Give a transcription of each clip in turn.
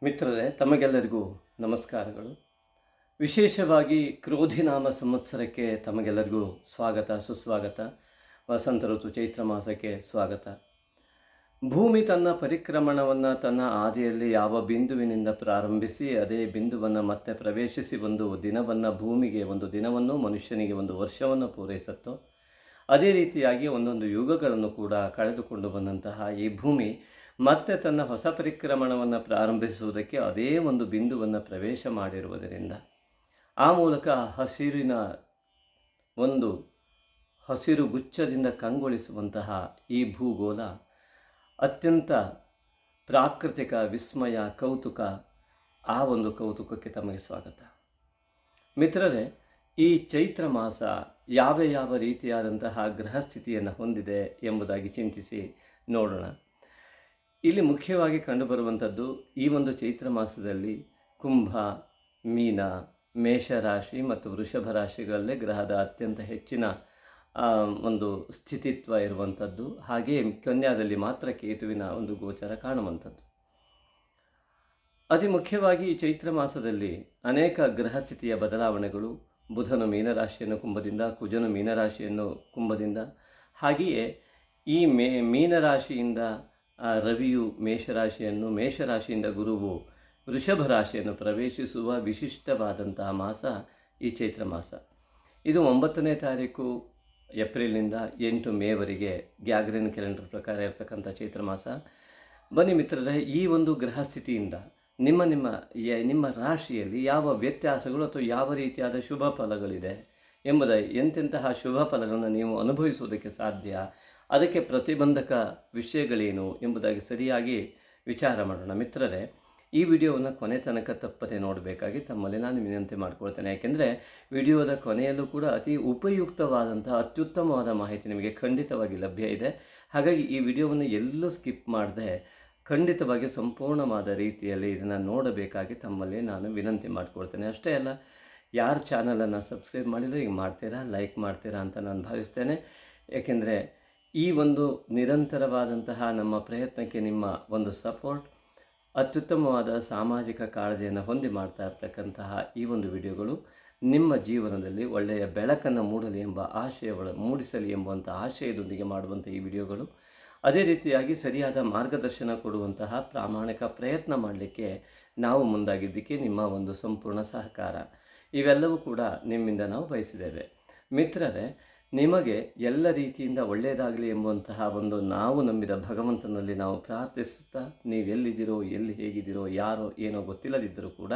ಮಿತ್ರರೇ, ತಮಗೆಲ್ಲರಿಗೂ ನಮಸ್ಕಾರಗಳು. ವಿಶೇಷವಾಗಿ ಕ್ರೋಧಿನಾಮ ಸಂವತ್ಸರಕ್ಕೆ ತಮಗೆಲ್ಲರಿಗೂ ಸ್ವಾಗತ ಸುಸ್ವಾಗತ. ವಸಂತ ಋತು ಚೈತ್ರ ಮಾಸಕ್ಕೆ ಸ್ವಾಗತ. ಭೂಮಿ ತನ್ನ ಪರಿಕ್ರಮಣವನ್ನು ತನ್ನ ಆದಿಯಲ್ಲಿ ಯಾವ ಬಿಂದುವಿನಿಂದ ಪ್ರಾರಂಭಿಸಿ ಅದೇ ಬಿಂದುವನ್ನು ಮತ್ತೆ ಪ್ರವೇಶಿಸಿ ಒಂದು ದಿನವನ್ನು, ಭೂಮಿಗೆ ಒಂದು ದಿನವನ್ನು, ಮನುಷ್ಯನಿಗೆ ಒಂದು ವರ್ಷವನ್ನು ಪೂರೈಸುತ್ತೋ ಅದೇ ರೀತಿಯಾಗಿ ಒಂದೊಂದು ಯುಗಗಳನ್ನು ಕೂಡ ಕಳೆದುಕೊಂಡು ಬಂದಂತಹ ಈ ಭೂಮಿ ಮತ್ತೆ ತನ್ನ ಹೊಸ ಪರಿಕ್ರಮಣವನ್ನು ಪ್ರಾರಂಭಿಸುವುದಕ್ಕೆ ಅದೇ ಒಂದು ಬಿಂದುವನ್ನು ಪ್ರವೇಶ ಮಾಡಿರುವುದರಿಂದ ಆ ಮೂಲಕ ಹಸಿರಿನ ಒಂದು ಹಸಿರು ಗುಚ್ಛದಿಂದ ಕಂಗೊಳಿಸುವಂತಹ ಈ ಭೂಗೋಳ ಅತ್ಯಂತ ಪ್ರಾಕೃತಿಕ ವಿಸ್ಮಯ, ಕೌತುಕ. ಆ ಒಂದು ಕೌತುಕಕ್ಕೆ ತಮಗೆ ಸ್ವಾಗತ. ಮಿತ್ರರೇ, ಈ ಚೈತ್ರ ಮಾಸ ಯಾವ ರೀತಿಯಾದಂತಹ ಗ್ರಹಸ್ಥಿತಿಯನ್ನು ಹೊಂದಿದೆ ಎಂಬುದಾಗಿ ಚಿಂತಿಸಿ ನೋಡೋಣ. ಇಲ್ಲಿ ಮುಖ್ಯವಾಗಿ ಕಂಡುಬರುವಂಥದ್ದು, ಈ ಒಂದು ಚೈತ್ರ ಮಾಸದಲ್ಲಿ ಕುಂಭ, ಮೀನ, ಮೇಷರಾಶಿ ಮತ್ತು ವೃಷಭ ರಾಶಿಗಳಲ್ಲೇ ಗ್ರಹದ ಅತ್ಯಂತ ಹೆಚ್ಚಿನ ಒಂದು ಸ್ಥಿತಿತ್ವ ಇರುವಂಥದ್ದು. ಹಾಗೆಯೇ ಕನ್ಯಾದಲ್ಲಿ ಮಾತ್ರ ಕೇತುವಿನ ಒಂದು ಗೋಚರ ಕಾಣುವಂಥದ್ದು. ಅತಿ ಮುಖ್ಯವಾಗಿ ಈ ಚೈತ್ರ ಮಾಸದಲ್ಲಿ ಅನೇಕ ಗ್ರಹಸ್ಥಿತಿಯ ಬದಲಾವಣೆಗಳು. ಬುಧನು ಮೀನರಾಶಿಯನ್ನು ಕುಂಭದಿಂದ, ಕುಜನು ಮೀನರಾಶಿಯನ್ನು ಕುಂಭದಿಂದ, ಹಾಗೆಯೇ ಈ ಮೀನರಾಶಿಯಿಂದ ರವಿಯು ಮೇಷರಾಶಿಯನ್ನು, ಮೇಷರಾಶಿಯಿಂದ ಗುರುವು ವೃಷಭ ರಾಶಿಯನ್ನು ಪ್ರವೇಶಿಸುವ ವಿಶಿಷ್ಟವಾದಂತಹ ಮಾಸ ಈ ಚೈತ್ರ ಮಾಸ. ಇದು 9ನೇ ತಾರೀಕು ಏಪ್ರಿಲ್ನಿಂದ 8 ಮೇವರೆಗೆ ಗ್ಯಾಗ್ರಿನ್ ಕ್ಯಾಲೆಂಡರ್ ಪ್ರಕಾರ ಇರತಕ್ಕಂಥ ಚೈತ್ರ ಮಾಸ. ಬನ್ನಿ ಮಿತ್ರರೇ, ಈ ಒಂದು ಗ್ರಹಸ್ಥಿತಿಯಿಂದ ನಿಮ್ಮ ರಾಶಿಯಲ್ಲಿ ಯಾವ ವ್ಯತ್ಯಾಸಗಳು ಅಥವಾ ಯಾವ ರೀತಿಯಾದ ಶುಭ ಫಲಗಳಿದೆ ಎಂತೆಂತಹ ಶುಭ ಫಲಗಳನ್ನು ನೀವು ಅನುಭವಿಸುವುದಕ್ಕೆ ಸಾಧ್ಯ, ಅದಕ್ಕೆ ಪ್ರತಿಬಂಧಕ ವಿಷಯಗಳೇನು ಎಂಬುದಾಗಿ ಸರಿಯಾಗಿ ವಿಚಾರ ಮಾಡೋಣ. ಮಿತ್ರರೇ, ಈ ವಿಡಿಯೋವನ್ನು ಕೊನೆ ತನಕ ತಪ್ಪದೆ ನೋಡಬೇಕಾಗಿ ತಮ್ಮಲ್ಲಿ ನಾನು ವಿನಂತಿ ಮಾಡ್ಕೊಳ್ತೇನೆ. ಯಾಕೆಂದರೆ ವಿಡಿಯೋದ ಕೊನೆಯಲ್ಲೂ ಕೂಡ ಅತಿ ಉಪಯುಕ್ತವಾದಂತಹ ಅತ್ಯುತ್ತಮವಾದ ಮಾಹಿತಿ ನಿಮಗೆ ಖಂಡಿತವಾಗಿ ಲಭ್ಯ ಇದೆ. ಹಾಗಾಗಿ ಈ ವಿಡಿಯೋವನ್ನು ಎಲ್ಲೂ ಸ್ಕಿಪ್ ಮಾಡದೆ ಖಂಡಿತವಾಗಿ ಸಂಪೂರ್ಣವಾದ ರೀತಿಯಲ್ಲಿ ಇದನ್ನು ನೋಡಬೇಕಾಗಿ ತಮ್ಮಲ್ಲಿ ನಾನು ವಿನಂತಿ ಮಾಡ್ಕೊಳ್ತೇನೆ. ಅಷ್ಟೇ ಅಲ್ಲ, ಯಾರು ಚಾನಲನ್ನು ಸಬ್ಸ್ಕ್ರೈಬ್ ಮಾಡಿದರೂ ಈಗ ಮಾಡ್ತೀರಾ, ಲೈಕ್ ಮಾಡ್ತೀರಾ ಅಂತ ನಾನು ಭಾವಿಸ್ತೇನೆ. ಏಕೆಂದರೆ ಈ ಒಂದು ನಿರಂತರವಾದಂತಹ ನಮ್ಮ ಪ್ರಯತ್ನಕ್ಕೆ ನಿಮ್ಮ ಒಂದು ಸಪೋರ್ಟ್, ಅತ್ಯುತ್ತಮವಾದ ಸಾಮಾಜಿಕ ಕಾಳಜಿಯನ್ನು ಹೊಂದಿ ಮಾಡ್ತಾ ಇರ್ತಕ್ಕಂತಹ ಈ ಒಂದು ವಿಡಿಯೋಗಳು ನಿಮ್ಮ ಜೀವನದಲ್ಲಿ ಒಳ್ಳೆಯ ಬೆಳಕನ್ನು ಮೂಡಿಸಲಿ ಎಂಬುವಂಥ ಆಶಯದೊಂದಿಗೆ ಮಾಡುವಂಥ ಈ ವಿಡಿಯೋಗಳು. ಅದೇ ರೀತಿಯಾಗಿ ಸರಿಯಾದ ಮಾರ್ಗದರ್ಶನ ಕೊಡುವಂತಹ ಪ್ರಾಮಾಣಿಕ ಪ್ರಯತ್ನ ಮಾಡಲಿಕ್ಕೆ ನಾವು ಮುಂದಾಗಿದ್ದಕ್ಕೆ ನಿಮ್ಮ ಒಂದು ಸಂಪೂರ್ಣ ಸಹಕಾರ, ಇವೆಲ್ಲವೂ ಕೂಡ ನಿಮ್ಮಿಂದ ನಾವು ಬಯಸಿದ್ದೇವೆ. ಮಿತ್ರರೇ, ನಿಮಗೆ ಎಲ್ಲ ರೀತಿಯಿಂದ ಒಳ್ಳೆಯದಾಗಲಿ ಎಂಬುವಂತಹ ಒಂದು ನಾವು ನಂಬಿದ ಭಗವಂತನಲ್ಲಿ ನಾವು ಪ್ರಾರ್ಥಿಸುತ್ತಾ, ನೀವೆಲ್ಲಿದ್ದೀರೋ, ಎಲ್ಲಿ ಹೇಗಿದ್ದೀರೋ, ಯಾರೋ ಏನೋ ಗೊತ್ತಿಲ್ಲದಿದ್ದರೂ ಕೂಡ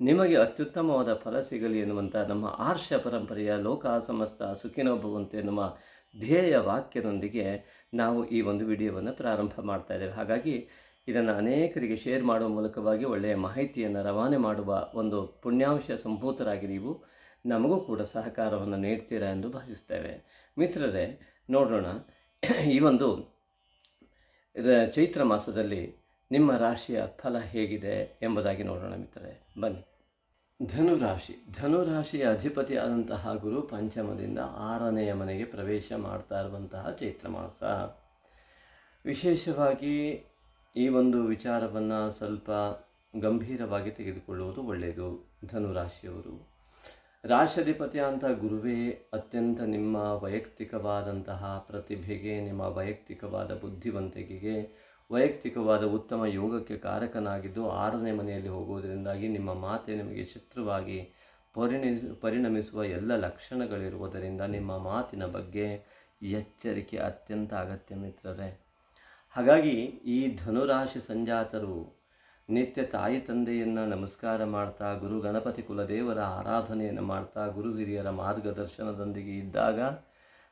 ನಿಮಗೆ ಅತ್ಯುತ್ತಮವಾದ ಫಲ ಸಿಗಲಿ ಎನ್ನುವಂಥ ನಮ್ಮ ಆರ್ಷ ಪರಂಪರೆಯ ಲೋಕ ಸಮಸ್ತ ಸುಖಿನೋ ಭವಂತು ಎನ್ನುವ ಧ್ಯೇಯ ವಾಕ್ಯದೊಂದಿಗೆ ನಾವು ಈ ಒಂದು ವಿಡಿಯೋವನ್ನು ಪ್ರಾರಂಭ ಮಾಡ್ತಾ ಇದ್ದೇವೆ. ಹಾಗಾಗಿ ಇದನ್ನು ಅನೇಕರಿಗೆ ಶೇರ್ ಮಾಡುವ ಮೂಲಕವಾಗಿ ಒಳ್ಳೆಯ ಮಾಹಿತಿಯನ್ನು ರವಾನೆ ಮಾಡುವ ಒಂದು ಪುಣ್ಯಾಂಶ ಸಂಭೂತರಾಗಿ ನೀವು ನಮಗೂ ಕೂಡ ಸಹಕಾರವನ್ನು ನೀಡ್ತೀರಾ ಎಂದು ಭಾವಿಸ್ತೇವೆ. ಮಿತ್ರರೇ, ನೋಡೋಣ ಈ ಒಂದು ಚೈತ್ರ ಮಾಸದಲ್ಲಿ ನಿಮ್ಮ ರಾಶಿಯ ಫಲ ಹೇಗಿದೆ ಎಂಬುದಾಗಿ ನೋಡೋಣ. ಮಿತ್ರರೇ, ಬನ್ನಿ. ಧನುರಾಶಿಯ ಅಧಿಪತಿಯಾದಂತಹ ಗುರು ಪಂಚಮದಿಂದ 6ನೆಯ ಮನೆಗೆ ಪ್ರವೇಶ ಮಾಡ್ತಾ ಇರುವಂತಹ ಚೈತ್ರ ಮಾಸ. ವಿಶೇಷವಾಗಿ ಈ ಒಂದು ವಿಚಾರವನ್ನು ಸ್ವಲ್ಪ ಗಂಭೀರವಾಗಿ ತೆಗೆದುಕೊಳ್ಳುವುದು ಒಳ್ಳೆಯದು. ಧನುರಾಶಿಯವರು, ರಾಶಿಯಾಧಿಪತಿ ಅಂತ ಗುರುವೇ ಅತ್ಯಂತ ನಿಮ್ಮ ವೈಯಕ್ತಿಕವಾದಂತಹ ಪ್ರತಿಭೆಗೆ, ನಿಮ್ಮ ವೈಯಕ್ತಿಕವಾದ ಬುದ್ಧಿವಂತಿಕೆಗೆ, ವೈಯಕ್ತಿಕವಾದ ಉತ್ತಮ ಯೋಗಕ್ಕೆ ಕಾರಕನಾಗಿದ್ದು 6ನೇ ಮನೆಯಲ್ಲಿ ಹೋಗುವುದರಿಂದಾಗಿ ನಿಮ್ಮ ಮಾತೆ ನಿಮಗೆ ಶತ್ರುವಾಗಿ ಪರಿಣಮಿಸುವ ಎಲ್ಲ ಲಕ್ಷಣಗಳಿರುವುದರಿಂದ ನಿಮ್ಮ ಮಾತಿನ ಬಗ್ಗೆ ಎಚ್ಚರಿಕೆ ಅತ್ಯಂತ ಅಗತ್ಯ ಮಿತ್ರರೇ. ಹಾಗಾಗಿ ಈ ಧನುರಾಶಿ ಸಂಜಾತರು ನಿತ್ಯ ತಾಯಿ ತಂದೆಯನ್ನು ನಮಸ್ಕಾರ ಮಾಡ್ತಾ, ಗುರು ಗಣಪತಿ ಕುಲದೇವರ ಆರಾಧನೆಯನ್ನು ಮಾಡ್ತಾ, ಗುರು ಹಿರಿಯರ ಮಾರ್ಗದರ್ಶನದೊಂದಿಗೆ ಇದ್ದಾಗ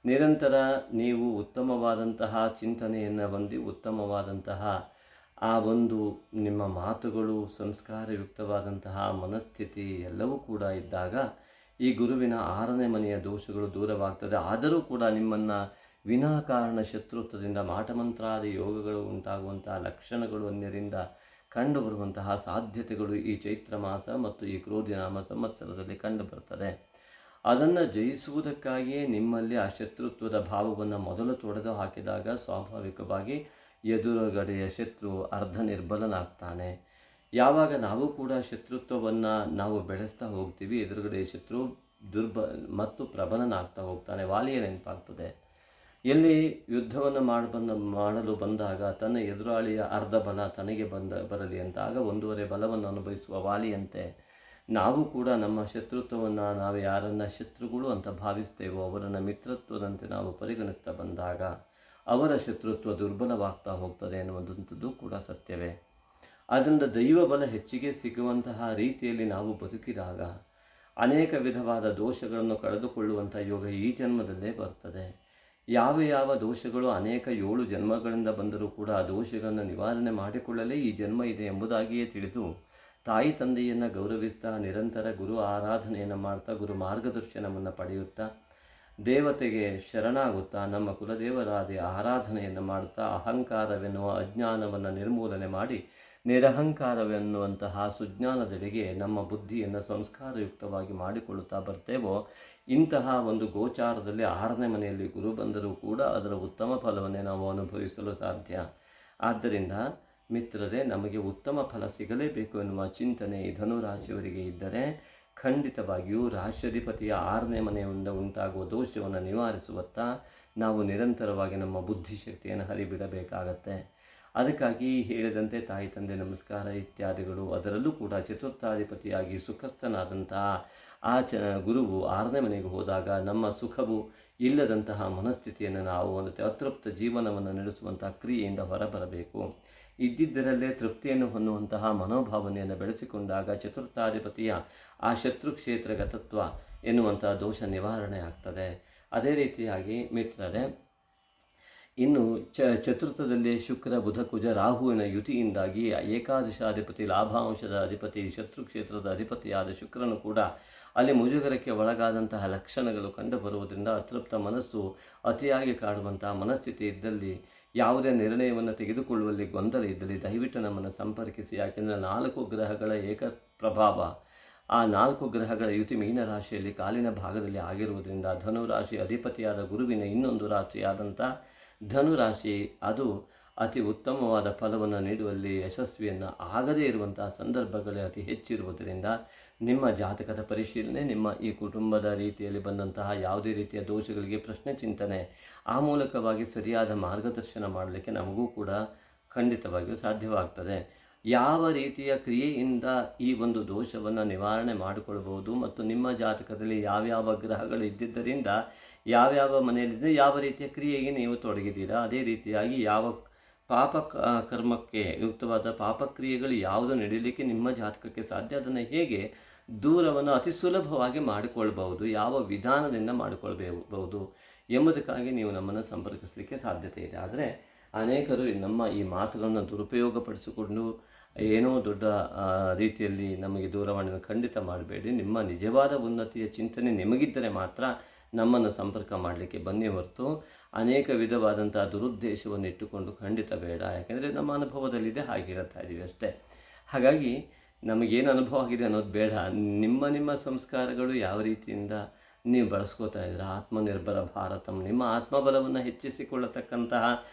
ನಿರಂತರ ನೀವು ಉತ್ತಮವಾದಂತಹ ಚಿಂತನೆಯನ್ನು ಹೊಂದಿ, ಉತ್ತಮವಾದಂತಹ ಆ ಒಂದು ನಿಮ್ಮ ಮಾತುಗಳು, ಸಂಸ್ಕಾರಯುಕ್ತವಾದಂತಹ ಮನಸ್ಥಿತಿ ಎಲ್ಲವೂ ಕೂಡ ಇದ್ದಾಗ ಈ ಗುರುವಿನ 6ನೇ ಮನೆಯ ದೋಷಗಳು ದೂರವಾಗ್ತದೆ. ಆದರೂ ಕೂಡ ನಿಮ್ಮನ್ನು ವಿನಾಕಾರಣ ಶತ್ರುತ್ವದಿಂದ ಮಾಟಮಂತ್ರಾದಿ ಯೋಗಗಳು ಉಂಟಾಗುವಂತಹ ಲಕ್ಷಣಗಳು ಅನ್ಯರಿಂದ ಕಂಡುಬರುವಂತಹ ಸಾಧ್ಯತೆಗಳು ಈ ಚೈತ್ರ ಮಾಸ ಮತ್ತು ಈ ಕ್ರೋಧಿನಾಮ ಸಂವತ್ಸರದಲ್ಲಿ ಕಂಡುಬರ್ತದೆ. ಅದನ್ನು ಜಯಿಸುವುದಕ್ಕಾಗಿಯೇ ನಿಮ್ಮಲ್ಲಿ ಆ ಶತ್ರುತ್ವದ ಭಾವವನ್ನು ಮೊದಲು ತೊಡೆದು ಹಾಕಿದಾಗ ಸ್ವಾಭಾವಿಕವಾಗಿ ಎದುರುಗಡೆಯ ಶತ್ರು ಅರ್ಧ ನಿರ್ಬಲನಾಗ್ತಾನೆ. ಯಾವಾಗ ನಾವು ಕೂಡ ಶತ್ರುತ್ವವನ್ನು ನಾವು ಬೆಳೆಸ್ತಾ ಹೋಗ್ತೀವಿ, ಎದುರುಗಡೆ ಶತ್ರು ಮತ್ತು ಪ್ರಬಲನಾಗ್ತಾ ಹೋಗ್ತಾನೆ. ವಾಲಿಯ ನೆನಪಾಗ್ತದೆ. ಎಲ್ಲಿ ಯುದ್ಧವನ್ನು ಮಾಡಲು ಬಂದಾಗ ತನ್ನ ಎದುರಾಳಿಯ ಅರ್ಧ ಬಲ ತನಗೆ ಬರಲಿ ಅಂತ, ಆಗ 1.5 ಬಲವನ್ನು ಅನುಭವಿಸುವ ವಾಲಿಯಂತೆ ನಾವು ಕೂಡ ನಮ್ಮ ಶತ್ರುತ್ವವನ್ನು, ನಾವು ಯಾರನ್ನು ಶತ್ರುಗಳು ಅಂತ ಭಾವಿಸ್ತೇವೋ ಅವರನ್ನು ಮಿತ್ರತ್ವದಂತೆ ನಾವು ಪರಿಗಣಿಸ್ತಾ ಬಂದಾಗ ಅವರ ಶತ್ರುತ್ವ ದುರ್ಬಲವಾಗ್ತಾ ಹೋಗ್ತದೆ ಎನ್ನುವಂಥದ್ದು ಕೂಡ ಸತ್ಯವೇ. ಆದ್ದರಿಂದ ದೈವ ಬಲ ಹೆಚ್ಚಿಗೆ ಸಿಗುವಂತಹ ರೀತಿಯಲ್ಲಿ ನಾವು ಬದುಕಿದಾಗ ಅನೇಕ ವಿಧವಾದ ದೋಷಗಳನ್ನು ಕಳೆದುಕೊಳ್ಳುವಂಥ ಯೋಗ ಈ ಜನ್ಮದಲ್ಲೇ ಬರ್ತದೆ. ಯಾವ ದೋಷಗಳು ಅನೇಕ 7 ಜನ್ಮಗಳಿಂದ ಬಂದರೂ ಕೂಡ ಆ ದೋಷಗಳನ್ನು ನಿವಾರಣೆ ಮಾಡಿಕೊಳ್ಳಲೇ ಈ ಜನ್ಮ ಇದೆ ಎಂಬುದಾಗಿಯೇ ತಿಳಿದು ತಾಯಿ ತಂದೆಯನ್ನು ಗೌರವಿಸ್ತಾ ನಿರಂತರ ಗುರು ಆರಾಧನೆಯನ್ನು ಮಾಡ್ತಾ ಗುರು ಮಾರ್ಗದರ್ಶನವನ್ನು ಪಡೆಯುತ್ತಾ ದೇವತೆಗೆ ಶರಣಾಗುತ್ತಾ ನಮ್ಮ ಕುಲದೇವರಾದ ಆರಾಧನೆಯನ್ನು ಮಾಡ್ತಾ ಅಹಂಕಾರವೆನ್ನುವ ಅಜ್ಞಾನವನ್ನು ನಿರ್ಮೂಲನೆ ಮಾಡಿ ನಿರಹಂಕಾರವೆನ್ನುವಂತಹ ಸುಜ್ಞಾನದೆಡೆಗೆ ನಮ್ಮ ಬುದ್ಧಿಯನ್ನು ಸಂಸ್ಕಾರಯುಕ್ತವಾಗಿ ಮಾಡಿಕೊಳ್ಳುತ್ತಾ ಬರ್ತೇವೋ, ಇಂತಹ ಒಂದು ಗೋಚಾರದಲ್ಲಿ 6ನೇ ಮನೆಯಲ್ಲಿ ಗುರು ಬಂದರೂ ಕೂಡ ಅದರ ಉತ್ತಮ ಫಲವನ್ನೇ ನಾವು ಅನುಭವಿಸಲು ಸಾಧ್ಯ. ಆದ್ದರಿಂದ ಮಿತ್ರರೇ, ನಮಗೆ ಉತ್ತಮ ಫಲ ಸಿಗಲೇಬೇಕು ಎನ್ನುವ ಚಿಂತನೆ ಧನುರಾಶಿಯವರಿಗೆ ಇದ್ದರೆ ಖಂಡಿತವಾಗಿಯೂ ರಾಶ್ಯಾಧಿಪತಿಯ 6ನೇ ಮನೆಯಿಂದ ಉಂಟಾಗುವ ದೋಷವನ್ನು ನಿವಾರಿಸುವತ್ತ ನಾವು ನಿರಂತರವಾಗಿ ನಮ್ಮ ಬುದ್ಧಿಶಕ್ತಿಯನ್ನು ಹರಿಬಿಡಬೇಕಾಗತ್ತೆ. ಅದಕ್ಕಾಗಿ ಹೇಳಿದಂತೆ ತಾಯಿ ತಂದೆ ನಮಸ್ಕಾರ ಇತ್ಯಾದಿಗಳು, ಅದರಲ್ಲೂ ಕೂಡ ಚತುರ್ಥಾಧಿಪತಿಯಾಗಿ ಸುಖಸ್ಥನಾದಂತಹ ಗುರುವು 6ನೇ ಮನೆಗೆ ಹೋದಾಗ ನಮ್ಮ ಸುಖವು ಇಲ್ಲದಂತಹ ಮನಸ್ಥಿತಿಯನ್ನು ನಾವು ಒಂದು ಅತೃಪ್ತ ಜೀವನವನ್ನು ನಡೆಸುವಂತಹ ಕ್ರಿಯೆಯಿಂದ ಹೊರಬರಬೇಕು. ಇದ್ದಿದ್ದರಲ್ಲೇ ತೃಪ್ತಿಯನ್ನು ಹೊಂದುವಂತಹ ಮನೋಭಾವನೆಯನ್ನು ಬೆಳೆಸಿಕೊಂಡಾಗ ಚತುರ್ಥಾಧಿಪತಿಯ ಆ ಶತ್ರುಕ್ಷೇತ್ರಗತತ್ವ ಎನ್ನುವಂತಹ ದೋಷ ನಿವಾರಣೆ ಆಗ್ತದೆ. ಅದೇ ರೀತಿಯಾಗಿ ಮಿತ್ರರೇ, ಇನ್ನು ಚತುರ್ಥದಲ್ಲಿ ಶುಕ್ರ ಬುಧ ಕುಜ ರಾಹುವಿನ ಯುತಿಯಿಂದಾಗಿ ಏಕಾದಶಾಧಿಪತಿ ಲಾಭಾಂಶದ ಅಧಿಪತಿ ಶತ್ರುಕ್ಷೇತ್ರದ ಅಧಿಪತಿಯಾದ ಶುಕ್ರನು ಕೂಡ ಅಲ್ಲಿ ಮುಜುಗರಕ್ಕೆ ಒಳಗಾದಂತಹ ಲಕ್ಷಣಗಳು ಕಂಡುಬರುವುದರಿಂದ ಅತೃಪ್ತ ಮನಸ್ಸು, ಅತಿಯಾಗಿ ಕಾಡುವಂತಹ ಮನಸ್ಥಿತಿ ಇದ್ದಲ್ಲಿ, ಯಾವುದೇ ನಿರ್ಣಯವನ್ನು ತೆಗೆದುಕೊಳ್ಳುವಲ್ಲಿ ಗೊಂದಲ ಇದ್ದಲ್ಲಿ ದಯವಿಟ್ಟು ನಮ್ಮನ್ನು ಸಂಪರ್ಕಿಸಿ. ಯಾಕೆಂದರೆ 4 ಗ್ರಹಗಳ ಏಕಪ್ರಭಾವ, ಆ 4 ಗ್ರಹಗಳ ಯುತಿ ಮೀನರಾಶಿಯಲ್ಲಿ ಕಾಲಿನ ಭಾಗದಲ್ಲಿ ಆಗಿರುವುದರಿಂದ ಧನುರಾಶಿ ಅಧಿಪತಿಯಾದ ಗುರುವಿನ ಇನ್ನೊಂದು ರಾಶಿಯಾದಂಥ ಧನುರಾಶಿ ಅದು ಅತಿ ಉತ್ತಮವಾದ ಫಲವನ್ನು ನೀಡುವಲ್ಲಿ ಯಶಸ್ವಿಯನ್ನು ಆಗದೇ ಇರುವಂತಹ ಸಂದರ್ಭಗಳೇ ಅತಿ ಹೆಚ್ಚಿರುವುದರಿಂದ ನಿಮ್ಮ ಜಾತಕದ ಪರಿಶೀಲನೆ, ನಿಮ್ಮ ಈ ಕುಟುಂಬದ ರೀತಿಯಲ್ಲಿ ಬಂದಂತಹ ಯಾವುದೇ ರೀತಿಯ ದೋಷಗಳಿಗೆ ಪ್ರಶ್ನೆ ಚಿಂತನೆ, ಆ ಮೂಲಕವಾಗಿ ಸರಿಯಾದ ಮಾರ್ಗದರ್ಶನ ಮಾಡಲಿಕ್ಕೆ ನಮಗೂ ಕೂಡ ಖಂಡಿತವಾಗಿಯೂ ಸಾಧ್ಯವಾಗ್ತದೆ. ಯಾವ ರೀತಿಯ ಕ್ರಿಯೆಯಿಂದ ಈ ಒಂದು ದೋಷವನ್ನು ನಿವಾರಣೆ ಮಾಡಿಕೊಳ್ಬೋದು ಮತ್ತು ನಿಮ್ಮ ಜಾತಕದಲ್ಲಿ ಯಾವ್ಯಾವ ಗ್ರಹಗಳು ಇದ್ದಿದ್ದರಿಂದ ಯಾವ್ಯಾವ ಮನೆಯಲ್ಲಿದ್ದರೆ ಯಾವ ರೀತಿಯ ಕ್ರಿಯೆಗೆ ನೀವು ತೊಡಗಿದ್ದೀರಾ, ಅದೇ ರೀತಿಯಾಗಿ ಯಾವ ಕರ್ಮಕ್ಕೆ ಯುಕ್ತವಾದ ಪಾಪಕ್ರಿಯೆಗಳು ಯಾವುದು ನಡೀಲಿಕ್ಕೆ ನಿಮ್ಮ ಜಾತಕಕ್ಕೆ ಸಾಧ್ಯ, ಅದನ್ನು ಹೇಗೆ ದೂರವನ್ನು ಅತಿ ಸುಲಭವಾಗಿ ಮಾಡಿಕೊಳ್ಬಹುದು, ಯಾವ ವಿಧಾನದಿಂದ ಮಾಡಿಕೊಳ್ಬಹುದು ಎಂಬುದಕ್ಕಾಗಿ ನೀವು ನಮ್ಮನ್ನು ಸಂಪರ್ಕಿಸಲಿಕ್ಕೆ ಸಾಧ್ಯತೆ ಇದೆ. ಆದರೆ ಅನೇಕರು ನಮ್ಮ ಈ ಮಾತುಗಳನ್ನು ದುರುಪಯೋಗಪಡಿಸಿಕೊಂಡು ಏನೋ ದೊಡ್ಡ ರೀತಿಯಲ್ಲಿ ನಮಗೆ ದೂರವಾಣಿಯನ್ನು ಖಂಡಿತ ಮಾಡಬೇಡಿ. ನಿಮ್ಮ ನಿಜವಾದ ಉನ್ನತಿಯ ಚಿಂತನೆ ನಿಮಗಿದ್ದರೆ ಮಾತ್ರ ನಮ್ಮನ್ನು ಸಂಪರ್ಕ ಮಾಡಲಿಕ್ಕೆ ಬನ್ನಿ ಹೊರತು ಅನೇಕ ವಿಧವಾದಂಥ ದುರುದ್ದೇಶವನ್ನು ಇಟ್ಟುಕೊಂಡು ಖಂಡಿತ ಬೇಡ. ಯಾಕೆಂದರೆ ನಮ್ಮ ಅನುಭವದಲ್ಲಿದೆ, ಹಾಗೆ ಹೇಳ್ತಾ ಇದ್ದೀವಿ ಅಷ್ಟೇ. ಹಾಗಾಗಿ ನಮಗೇನು ಅನುಭವ ಆಗಿದೆ ಅನ್ನೋದು ಬೇಡ. ನಿಮ್ಮ ಸಂಸ್ಕಾರಗಳು ಯಾವ ರೀತಿಯಿಂದ ನೀವು ಬಳಸ್ಕೋತಾ ಇದ್ದೀರಾ, ಆತ್ಮನಿರ್ಭರ ಭಾರತಂ, ನಿಮ್ಮ ಆತ್ಮಬಲವನ್ನು ಹೆಚ್ಚಿಸಿಕೊಳ್ಳತಕ್ಕಂತಹ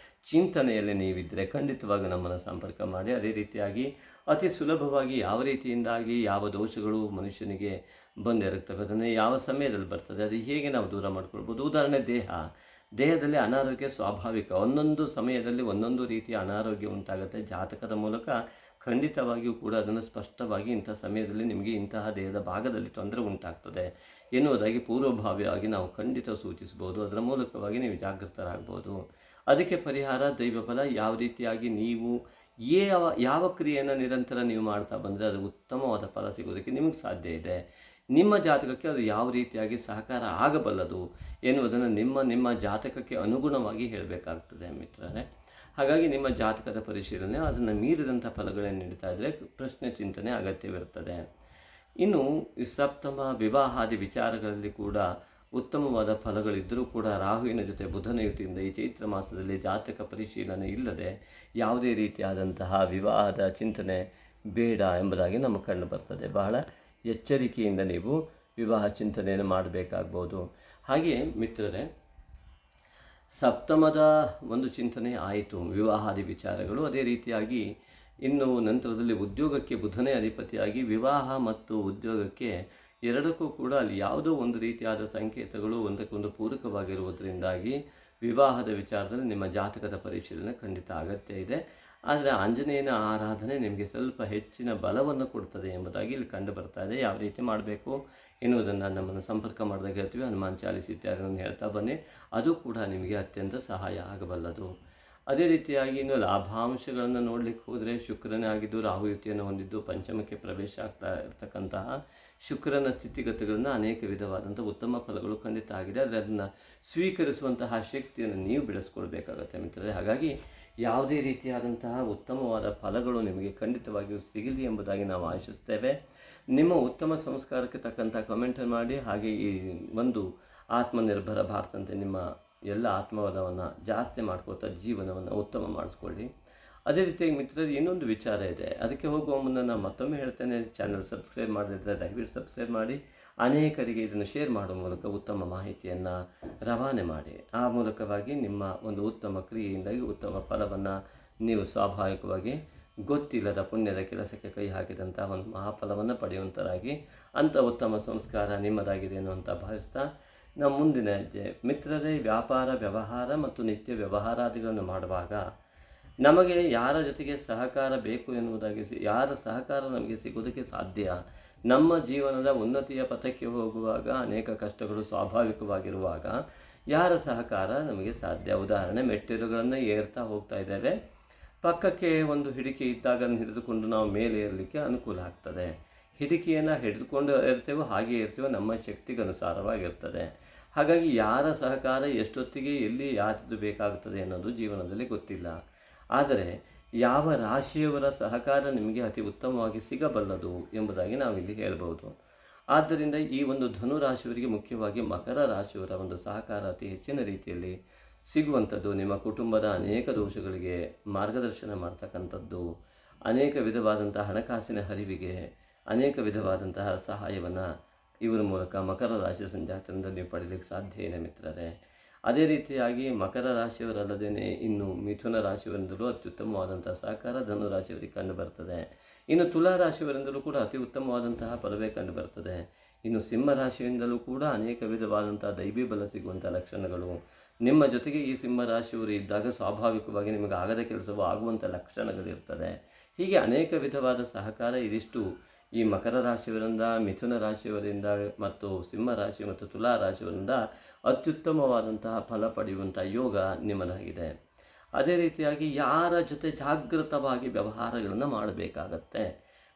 ಚಿಂತನೆಯಲ್ಲಿ ನೀವಿದ್ದರೆ ಖಂಡಿತವಾಗಿ ನಮ್ಮನ್ನು ಸಂಪರ್ಕ ಮಾಡಿ. ಅದೇ ರೀತಿಯಾಗಿ ಅತಿ ಸುಲಭವಾಗಿ ಯಾವ ರೀತಿಯಿಂದಾಗಿ ಯಾವ ದೋಷಗಳು ಮನುಷ್ಯನಿಗೆ ಬಂದಿರುತ್ತವೆ, ಅದನ್ನು ಯಾವ ಸಮಯದಲ್ಲಿ ಬರ್ತದೆ, ಅದು ಹೇಗೆ ನಾವು ದೂರ ಮಾಡ್ಕೊಳ್ಬೋದು. ಉದಾಹರಣೆ, ದೇಹದಲ್ಲಿ ಅನಾರೋಗ್ಯ ಸ್ವಾಭಾವಿಕ. ಒಂದೊಂದು ಸಮಯದಲ್ಲಿ ಒಂದೊಂದು ರೀತಿಯ ಅನಾರೋಗ್ಯ ಉಂಟಾಗುತ್ತೆ. ಜಾತಕದ ಮೂಲಕ ಖಂಡಿತವಾಗಿಯೂ ಕೂಡ ಅದನ್ನು ಸ್ಪಷ್ಟವಾಗಿ ಇಂಥ ಸಮಯದಲ್ಲಿ ನಿಮಗೆ ಇಂತಹ ದೇಹದ ಭಾಗದಲ್ಲಿ ತೊಂದರೆ ಉಂಟಾಗ್ತದೆ ಎನ್ನುವುದಾಗಿ ಪೂರ್ವಭಾವಿಯಾಗಿ ನಾವು ಖಂಡಿತ ಸೂಚಿಸ್ಬೋದು. ಅದರ ಮೂಲಕವಾಗಿ ನೀವು ಜಾಗೃತರಾಗ್ಬೋದು. ಅದಕ್ಕೆ ಪರಿಹಾರ ದೈವಬಲ. ಯಾವ ರೀತಿಯಾಗಿ ನೀವು ಯಾವ ಕ್ರಿಯೆಯನ್ನು ನಿರಂತರ ನೀವು ಮಾಡ್ತಾ ಬಂದರೆ ಅದು ಉತ್ತಮವಾದ ಫಲ ಸಿಗೋದಕ್ಕೆ ನಿಮಗೆ ಸಾಧ್ಯ ಇದೆ. ನಿಮ್ಮ ಜಾತಕಕ್ಕೆ ಅದು ಯಾವ ರೀತಿಯಾಗಿ ಸಹಕಾರ ಆಗಬಲ್ಲದು ಎನ್ನುವುದನ್ನು ನಿಮ್ಮ ಜಾತಕಕ್ಕೆ ಅನುಗುಣವಾಗಿ ಹೇಳಬೇಕಾಗ್ತದೆ ಮಿತ್ರರೇ. ಹಾಗಾಗಿ ನಿಮ್ಮ ಜಾತಕದ ಪರಿಶೀಲನೆ, ಅದನ್ನು ಮೀರಿದಂಥ ಫಲಗಳನ್ನು ನೀಡ್ತಾ ಇದ್ದರೆ ಪ್ರಶ್ನೆ ಚಿಂತನೆ ಅಗತ್ಯವಿರುತ್ತದೆ. ಇನ್ನು ಸಪ್ತಮ ವಿವಾಹಾದಿ ವಿಚಾರಗಳಲ್ಲಿ ಕೂಡ ಉತ್ತಮವಾದ ಫಲಗಳಿದ್ದರೂ ಕೂಡ ರಾಹುವಿನ ಜೊತೆ ಬುಧನ ಯುತಿಯಿಂದ ಈ ಚೈತ್ರ ಮಾಸದಲ್ಲಿ ಜಾತಕ ಪರಿಶೀಲನೆ ಇಲ್ಲದೆ ಯಾವುದೇ ರೀತಿಯಾದಂತಹ ವಿವಾಹದ ಚಿಂತನೆ ಬೇಡ ಎಂಬುದಾಗಿ ನಮ್ಮ ಕಂಡು ಬರ್ತದೆ. ಬಹಳ ಎಚ್ಚರಿಕೆಯಿಂದ ನೀವು ವಿವಾಹ ಚಿಂತನೆಯನ್ನು ಮಾಡಬೇಕಾಗ್ಬೋದು. ಹಾಗೆಯೇ ಮಿತ್ರರೇ, ಸಪ್ತಮದ ಒಂದು ಚಿಂತನೆ ಆಯಿತು, ವಿವಾಹಾದಿ ವಿಚಾರಗಳು. ಅದೇ ರೀತಿಯಾಗಿ ಇನ್ನು ನಂತರದಲ್ಲಿ ಉದ್ಯೋಗಕ್ಕೆ ಬುಧನೇ ಅಧಿಪತಿಯಾಗಿ ವಿವಾಹ ಮತ್ತು ಉದ್ಯೋಗಕ್ಕೆ ಎರಡಕ್ಕೂ ಕೂಡ ಅಲ್ಲಿ ಯಾವುದೋ ಒಂದು ರೀತಿಯಾದ ಸಂಕೇತಗಳು ಒಂದಕ್ಕೊಂದು ಪೂರಕವಾಗಿರುವುದರಿಂದಾಗಿ ವಿವಾಹದ ವಿಚಾರದಲ್ಲಿ ನಿಮ್ಮ ಜಾತಕದ ಪರಿಶೀಲನೆ ಖಂಡಿತ ಅಗತ್ಯ ಇದೆ. ಆದರೆ ಆಂಜನೇಯನ ಆರಾಧನೆ ನಿಮಗೆ ಸ್ವಲ್ಪ ಹೆಚ್ಚಿನ ಬಲವನ್ನು ಕೊಡ್ತದೆ ಎಂಬುದಾಗಿ ಇಲ್ಲಿ ಕಂಡು ಬರ್ತಾ ಇದೆ. ಯಾವ ರೀತಿ ಮಾಡಬೇಕು ಎನ್ನುವುದನ್ನು ನಮ್ಮನ್ನು ಸಂಪರ್ಕ ಮಾಡಿದಾಗ ಹೇಳ್ತೀವಿ. ಹನುಮಾನ್ ಚಾಲಿಸ್ ಇತ್ಯಾದಿಗಳನ್ನು ಹೇಳ್ತಾ ಬನ್ನಿ, ಅದು ಕೂಡ ನಿಮಗೆ ಅತ್ಯಂತ ಸಹಾಯ ಆಗಬಲ್ಲದು. ಅದೇ ರೀತಿಯಾಗಿ ಇನ್ನು ಲಾಭಾಂಶಗಳನ್ನು ನೋಡಲಿಕ್ಕೆ ಹೋದರೆ ಶುಕ್ರನೇ ಆಗಿದ್ದು ರಾಹುಯುತಿಯನ್ನು ಹೊಂದಿದ್ದು ಪಂಚಮಕ್ಕೆ ಪ್ರವೇಶ ಆಗ್ತಾ ಇರತಕ್ಕಂತಹ ಶುಕ್ರನ ಸ್ಥಿತಿಗತಿಗಳನ್ನು ಅನೇಕ ವಿಧವಾದಂಥ ಉತ್ತಮ ಫಲಗಳು ಖಂಡಿತ ಆಗಿದೆ. ಆದರೆ ಅದನ್ನು ಸ್ವೀಕರಿಸುವಂತಹ ಶಕ್ತಿಯನ್ನು ನೀವು ಬೆಳೆಸ್ಕೊಳ್ಬೇಕಾಗತ್ತೆ ಮಿತ್ರರೇ. ಹಾಗಾಗಿ ಯಾವುದೇ ರೀತಿಯಾದಂತಹ ಉತ್ತಮವಾದ ಫಲಗಳು ನಿಮಗೆ ಖಂಡಿತವಾಗಿಯೂ ಸಿಗಲಿ ಎಂಬುದಾಗಿ ನಾವು ಆಶಿಸ್ತೇವೆ. ನಿಮ್ಮ ಉತ್ತಮ ಸಂಸ್ಕಾರಕ್ಕೆ ತಕ್ಕಂಥ ಕಮೆಂಟನ್ನು ಮಾಡಿ. ಹಾಗೆ ಈ ಒಂದು ಆತ್ಮನಿರ್ಭರ ಭಾರತಂತೆ ನಿಮ್ಮ ಎಲ್ಲ ಆತ್ಮವಾದವನ್ನು ಜಾಸ್ತಿ ಮಾಡ್ಕೊಳ್ತಾ ಜೀವನವನ್ನು ಉತ್ತಮ ಮಾಡಿಸ್ಕೊಳ್ಳಿ. ಅದೇ ರೀತಿಯಾಗಿ ಮಿತ್ರರು ಇನ್ನೊಂದು ವಿಚಾರ ಇದೆ, ಅದಕ್ಕೆ ಹೋಗುವ ಮುನ್ನ ನಾನು ಮತ್ತೊಮ್ಮೆ ಹೇಳ್ತೇನೆ, ಚಾನಲ್ ಸಬ್ಸ್ಕ್ರೈಬ್ ಮಾಡದಿದ್ದರೆ ದಯವಿಟ್ಟು ಸಬ್ಸ್ಕ್ರೈಬ್ ಮಾಡಿ. ಅನೇಕರಿಗೆ ಇದನ್ನು ಶೇರ್ ಮಾಡುವ ಮೂಲಕ ಉತ್ತಮ ಮಾಹಿತಿಯನ್ನು ರವಾನೆ ಮಾಡಿ. ಆ ಮೂಲಕವಾಗಿ ನಿಮ್ಮ ಒಂದು ಉತ್ತಮ ಕ್ರಿಯೆಯಿಂದಾಗಿ ಉತ್ತಮ ಫಲವನ್ನು ನೀವು ಸ್ವಾಭಾವಿಕವಾಗಿ ಗೊತ್ತಿಲ್ಲದ ಪುಣ್ಯದ ಕೆಲಸಕ್ಕೆ ಕೈ ಹಾಕಿದಂಥ ಒಂದು ಮಹಾಫಲವನ್ನು ಪಡೆಯುವಂಥರಾಗಿ ಅಂಥ ಉತ್ತಮ ಸಂಸ್ಕಾರ ನಿಮ್ಮದಾಗಿದೆ ಅನ್ನುವಂಥ ಭಾವಿಸ್ತಾ ನಮ್ಮ ಮುಂದಿನ ಹೆಜ್ಜೆ ಮಿತ್ರರೇ, ವ್ಯಾಪಾರ ವ್ಯವಹಾರ ಮತ್ತು ನಿತ್ಯ ವ್ಯವಹಾರಾದಿಗಳನ್ನು ಮಾಡುವಾಗ ನಮಗೆ ಯಾರ ಜೊತೆಗೆ ಸಹಕಾರ ಬೇಕು ಎನ್ನುವುದಾಗಿ ಯಾರ ಸಹಕಾರ ನಮಗೆ ಸಿಗೋದಕ್ಕೆ ಸಾಧ್ಯ. ನಮ್ಮ ಜೀವನದ ಉನ್ನತಿಯ ಪಥಕ್ಕೆ ಹೋಗುವಾಗ ಅನೇಕ ಕಷ್ಟಗಳು ಸ್ವಾಭಾವಿಕವಾಗಿರುವಾಗ ಯಾರ ಸಹಕಾರ ನಮಗೆ ಸಾಧ್ಯ. ಉದಾಹರಣೆ, ಮೆಟ್ಟಿಲುಗಳನ್ನು ಏರ್ತಾ ಹೋಗ್ತಾ ಇದ್ದೇವೆ, ಪಕ್ಕಕ್ಕೆ ಒಂದು ಹಿಡಿಕೆ ಇದ್ದಾಗ ಹಿಡಿದುಕೊಂಡು ನಾವು ಮೇಲೆ ಏರಲಿಕ್ಕೆ ಅನುಕೂಲ ಆಗ್ತದೆ. ಹಿಡಿಕೆಯನ್ನು ಹಿಡಿದುಕೊಂಡು ಇರ್ತೇವೋ ಹಾಗೆ ಇರ್ತೀವೋ ನಮ್ಮ ಶಕ್ತಿಗನುಸಾರವಾಗಿರ್ತದೆ. ಹಾಗಾಗಿ ಯಾರ ಸಹಕಾರ ಎಷ್ಟೊತ್ತಿಗೆ ಎಲ್ಲಿ ಯಾವುದು ಬೇಕಾಗುತ್ತದೆ ಅನ್ನೋದು ಜೀವನದಲ್ಲಿ ಗೊತ್ತಿಲ್ಲ. ಆದರೆ ಯಾವ ರಾಶಿಯವರ ಸಹಕಾರ ನಿಮಗೆ ಅತಿ ಉತ್ತಮವಾಗಿ ಸಿಗಬಲ್ಲದು ಎಂಬುದಾಗಿ ನಾವಿಲ್ಲಿ ಹೇಳ್ಬೋದು. ಆದ್ದರಿಂದ ಈ ಒಂದು ಧನು ರಾಶಿಯವರಿಗೆ, ಮುಖ್ಯವಾಗಿ ಮಕರ ರಾಶಿಯವರ ಒಂದು ಸಹಕಾರ ಅತಿ ಹೆಚ್ಚಿನ ರೀತಿಯಲ್ಲಿ ಸಿಗುವಂಥದ್ದು, ನಿಮ್ಮ ಕುಟುಂಬದ ಅನೇಕ ದೋಷಗಳಿಗೆ ಮಾರ್ಗದರ್ಶನ ಮಾಡ್ತಕ್ಕಂಥದ್ದು, ಅನೇಕ ವಿಧವಾದಂತಹ ಹಣಕಾಸಿನ ಹರಿವಿಗೆ ಅನೇಕ ವಿಧವಾದಂತಹ ಸಹಾಯವನ್ನು ಇವರ ಮೂಲಕ ಮಕರ ರಾಶಿ ಸಂಜಾತದಿಂದ ನೀವು ಪಡೀಲಿಕ್ಕೆ ಸಾಧ್ಯ ಇದೆ ಮಿತ್ರರೇ. ಅದೇ ರೀತಿಯಾಗಿ ಮಕರ ರಾಶಿಯವರಲ್ಲದೇ ಇನ್ನು ಮಿಥುನ ರಾಶಿಯವರಿಂದಲೂ ಅತ್ಯುತ್ತಮವಾದಂಥ ಸಹಕಾರ ಧನು ರಾಶಿಯವರಿಗೆ ಕಂಡು ಬರ್ತದೆ. ಇನ್ನು ತುಲಾ ರಾಶಿಯವರಿಂದಲೂ ಕೂಡ ಅತಿ ಉತ್ತಮವಾದಂತಹ ಫಲವೇ ಕಂಡು ಬರ್ತದೆ. ಇನ್ನು ಸಿಂಹ ರಾಶಿಯಿಂದಲೂ ಕೂಡ ಅನೇಕ ವಿಧವಾದಂಥ ದೈವಿ ಬಲ ಸಿಗುವಂಥ ಲಕ್ಷಣಗಳು ನಿಮ್ಮ ಜೊತೆಗೆ ಈ ಸಿಂಹ ರಾಶಿಯವರು ಇದ್ದಾಗ ಸ್ವಾಭಾವಿಕವಾಗಿ ನಿಮಗೆ ಆಗದ ಕೆಲಸವೂ ಆಗುವಂಥ ಲಕ್ಷಣಗಳಿರ್ತದೆ. ಹೀಗೆ ಅನೇಕ ವಿಧವಾದ ಸಹಕಾರ ಇದಿಷ್ಟು ಈ ಮಕರ ರಾಶಿಯವರಿಂದ, ಮಿಥುನ ರಾಶಿಯವರಿಂದ ಮತ್ತು ಸಿಂಹ ರಾಶಿ ಮತ್ತು ತುಲಾ ರಾಶಿಯವರಿಂದ ಅತ್ಯುತ್ತಮವಾದಂತಹ ಫಲ ಪಡೆಯುವಂಥ ಯೋಗ ನಿಮ್ಮದಾಗಿದೆ. ಅದೇ ರೀತಿಯಾಗಿ ಯಾರ ಜೊತೆ ಜಾಗೃತವಾಗಿ ವ್ಯವಹಾರಗಳನ್ನು ಮಾಡಬೇಕಾಗತ್ತೆ.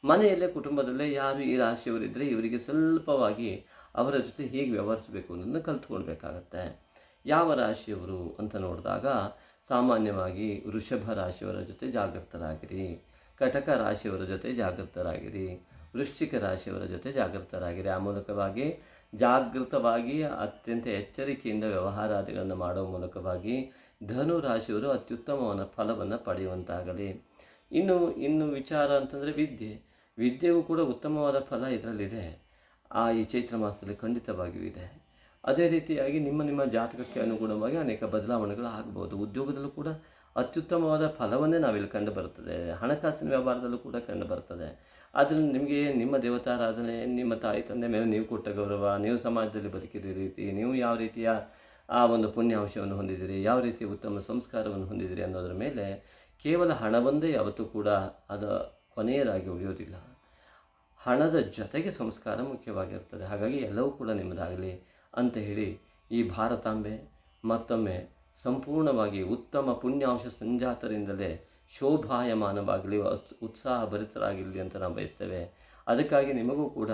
ಮನೆಯಲ್ಲೇ ಕುಟುಂಬದಲ್ಲೇ ಯಾರು ಈ ರಾಶಿಯವರಿದ್ದರೆ ಇವರಿಗೆ ಸ್ವಲ್ಪವಾಗಿ ಅವರ ಜೊತೆ ಹೇಗೆ ವ್ಯವಹರಿಸಬೇಕು ಅನ್ನೋದನ್ನು ಕಲ್ತ್ಕೊಳ್ಬೇಕಾಗತ್ತೆ. ಯಾವ ರಾಶಿಯವರು ಅಂತ ನೋಡಿದಾಗ ಸಾಮಾನ್ಯವಾಗಿ ವೃಷಭ ರಾಶಿಯವರ ಜೊತೆ ಜಾಗೃತರಾಗಿರಿ, ಕಟಕ ರಾಶಿಯವರ ಜೊತೆ ಜಾಗೃತರಾಗಿರಿ, ವೃಶ್ಚಿಕ ರಾಶಿಯವರ ಜೊತೆ ಜಾಗೃತರಾಗಿರಿ. ಆ ಮೂಲಕವಾಗಿ ಜಾಗೃತವಾಗಿ ಅತ್ಯಂತ ಎಚ್ಚರಿಕೆಯಿಂದ ವ್ಯವಹಾರಾದಿಗಳನ್ನು ಮಾಡುವ ಮೂಲಕವಾಗಿ ಧನು ರಾಶಿಯವರು ಅತ್ಯುತ್ತಮವಾದ ಫಲವನ್ನು ಪಡೆಯುವಂತಾಗಲಿ. ಇನ್ನು ವಿಚಾರ ಅಂತಂದರೆ ವಿದ್ಯೆಗೂ ಕೂಡ ಉತ್ತಮವಾದ ಫಲ ಇದರಲ್ಲಿದೆ. ಈ ಚೈತ್ರ ಮಾಸದಲ್ಲಿ ಖಂಡಿತವಾಗಿಯೂ ಇದೆ. ಅದೇ ರೀತಿಯಾಗಿ ನಿಮ್ಮ ಜಾತಕಕ್ಕೆ ಅನುಗುಣವಾಗಿ ಅನೇಕ ಬದಲಾವಣೆಗಳು ಆಗ್ಬೋದು. ಉದ್ಯೋಗದಲ್ಲೂ ಕೂಡ ಅತ್ಯುತ್ತಮವಾದ ಫಲವನ್ನೇ ನಾವಿಲ್ಲಿ ಕಂಡು ಬರ್ತದೆ. ಹಣಕಾಸಿನ ವ್ಯವಹಾರದಲ್ಲೂ ಕೂಡ ಕಂಡು ಬರ್ತದೆ. ಆದ್ದರಿಂದ ನಿಮಗೆ ನಿಮ್ಮ ದೇವತಾರಾಧನೆ, ನಿಮ್ಮ ತಾಯಿ ತಂದೆ ಮೇಲೆ ನೀವು ಕೊಟ್ಟ ಗೌರವ, ನೀವು ಸಮಾಜದಲ್ಲಿ ಬದುಕಿದ ರೀತಿ, ನೀವು ಯಾವ ರೀತಿಯ ಆ ಒಂದು ಪುಣ್ಯಾಂಶವನ್ನು ಹೊಂದಿದ್ದೀರಿ, ಯಾವ ರೀತಿಯ ಉತ್ತಮ ಸಂಸ್ಕಾರವನ್ನು ಹೊಂದಿದ್ದೀರಿ ಅನ್ನೋದರ ಮೇಲೆ ಕೇವಲ ಹಣವೊಂದೇ ಯಾವತ್ತೂ ಕೂಡ ಅದು ಕೊನೆಯದಾಗಿ ಉಳಿಯೋದಿಲ್ಲ. ಹಣದ ಜೊತೆಗೆ ಸಂಸ್ಕಾರ ಮುಖ್ಯವಾಗಿರ್ತದೆ. ಹಾಗಾಗಿ ಎಲ್ಲವೂ ಕೂಡ ನಿಮ್ಮದಾಗಲಿ ಅಂತ ಹೇಳಿ ಈ ಭಾರತಾಂಬೆ ಮತ್ತೊಮ್ಮೆ ಸಂಪೂರ್ಣವಾಗಿ ಉತ್ತಮ ಪುಣ್ಯಾಂಶ ಸಂಜಾತರಿಂದಲೇ ಶೋಭಾಯಮಾನವಾಗಲಿ, ಉತ್ಸಾಹ ಭರಿತರಾಗಿರಲಿ ಅಂತ ನಾವು ಬಯಸ್ತೇವೆ. ಅದಕ್ಕಾಗಿ ನಿಮಗೂ ಕೂಡ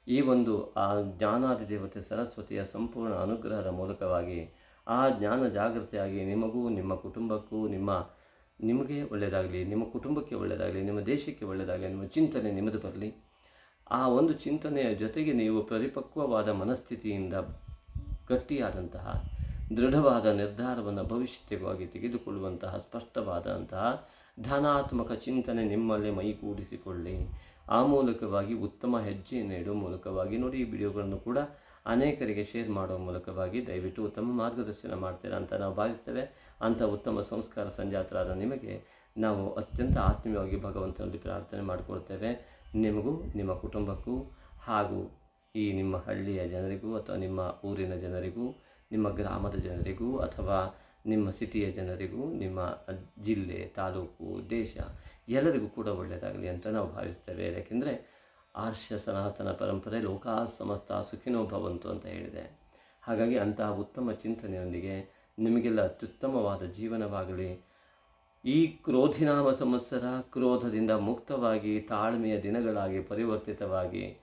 ಈ ಒಂದು ಆ ಜ್ಞಾನಾದಿ ದೇವತೆ ಸರಸ್ವತಿಯ ಸಂಪೂರ್ಣ ಅನುಗ್ರಹದ ಮೂಲಕವಾಗಿ ಆ ಜ್ಞಾನ ಜಾಗೃತಿಯಾಗಿ ನಿಮಗೂ ನಿಮ್ಮ ಕುಟುಂಬಕ್ಕೂ ನಿಮಗೆ ಒಳ್ಳೆಯದಾಗಲಿ, ನಿಮ್ಮ ಕುಟುಂಬಕ್ಕೆ ಒಳ್ಳೆಯದಾಗಲಿ, ನಿಮ್ಮ ದೇಶಕ್ಕೆ ಒಳ್ಳೆಯದಾಗಲಿ, ನಿಮ್ಮ ಚಿಂತನೆ ನಿಮ್ಮದು ಬರಲಿ. ಆ ಒಂದು ಚಿಂತನೆಯ ಜೊತೆಗೆ ನೀವು ಪರಿಪಕ್ವವಾದ ಮನಸ್ಥಿತಿಯಿಂದ ಗಟ್ಟಿಯಾದಂತಹ ದೃಢವಾದ ನಿರ್ಧಾರವನ್ನು ಭವಿಷ್ಯಕ್ಕಾಗಿ ತೆಗೆದುಕೊಳ್ಳುವಂತಹ ಸ್ಪಷ್ಟವಾದಂತಹ ಧನಾತ್ಮಕ ಚಿಂತನೆ ನಿಮ್ಮಲ್ಲೇ ಮೈಗೂಡಿಸಿಕೊಳ್ಳಿ. ಆ ಮೂಲಕವಾಗಿ ಉತ್ತಮ ಹೆಜ್ಜೆಯನ್ನು ಇಡುವ ಮೂಲಕವಾಗಿ ನೋಡಿ, ಈ ವಿಡಿಯೋಗಳನ್ನು ಕೂಡ ಅನೇಕರಿಗೆ ಶೇರ್ ಮಾಡುವ ಮೂಲಕವಾಗಿ ದಯವಿಟ್ಟು ಉತ್ತಮ ಮಾರ್ಗದರ್ಶನ ಮಾಡ್ತೀರಾ ಅಂತ ನಾವು ಭಾವಿಸ್ತೇವೆ. ಅಂಥ ಉತ್ತಮ ಸಂಸ್ಕಾರ ಸಂಜಾತರಾದ ನಿಮಗೆ ನಾವು ಅತ್ಯಂತ ಆತ್ಮೀಯವಾಗಿ ಭಗವಂತನಲ್ಲಿ ಪ್ರಾರ್ಥನೆ ಮಾಡಿಕೊಳ್ತೇವೆ. ನಿಮಗೂ ನಿಮ್ಮ ಕುಟುಂಬಕ್ಕೂ ಹಾಗೂ ಈ ನಿಮ್ಮ ಹಳ್ಳಿಯ ಜನರಿಗೂ ಅಥವಾ ನಿಮ್ಮ ಊರಿನ ಜನರಿಗೂ, ನಿಮ್ಮ ಗ್ರಾಮದ ಜನರಿಗೂ ಅಥವಾ ನಿಮ್ಮ ಸಿಟಿಯ ಜನರಿಗೂ, ನಿಮ್ಮ ಜಿಲ್ಲೆ, ತಾಲೂಕು, ದೇಶ ಎಲ್ಲರಿಗೂ ಕೂಡ ಒಳ್ಳೆಯದಾಗಲಿ ಅಂತ ನಾವು ಭಾವಿಸ್ತೇವೆ. ಯಾಕೆಂದರೆ ಆರ್ಷ ಸನಾತನ ಪರಂಪರೆ ಲೋಕಾ ಸಮಸ್ತ ಸುಖಿನೋ ಭವಂತು ಅಂತ ಹೇಳಿದೆ. ಹಾಗಾಗಿ ಅಂತಹ ಉತ್ತಮ ಚಿಂತನೆಯೊಂದಿಗೆ ನಿಮಗೆಲ್ಲ ಅತ್ಯುತ್ತಮವಾದ ಜೀವನವಾಗಲಿ. ಈ ಕ್ರೋಧಿನಾಮ ಸಂವತ್ಸರ ಕ್ರೋಧದಿಂದ ಮುಕ್ತವಾಗಿ ತಾಳ್ಮೆಯ ದಿನಗಳಾಗಿ ಪರಿವರ್ತಿತವಾಗಿ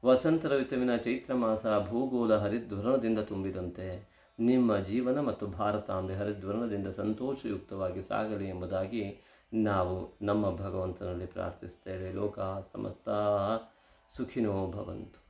ವಸಂತ ಋತುವಿನ ಚೈತ್ರ ಮಾಸ ಭೂಗೋಳ ಹರಿದ್ವರ್ಣದಿಂದ ತುಂಬಿದಂತೆ ನಿಮ್ಮ ಜೀವನ ಮತ್ತು ಭಾರತಾಂಬೆ ಹರಿದ್ವರ್ಣದಿಂದ ಸಂತೋಷಯುಕ್ತವಾಗಿ ಸಾಗಲಿ ಎಂಬುದಾಗಿ ನಾವು ನಮ್ಮ ಭಗವಂತನಲ್ಲಿ ಪ್ರಾರ್ಥಿಸ್ತೇವೆ. ಲೋಕ ಸಮಸ್ತ ಸುಖಿನೋ ಭವಂತು.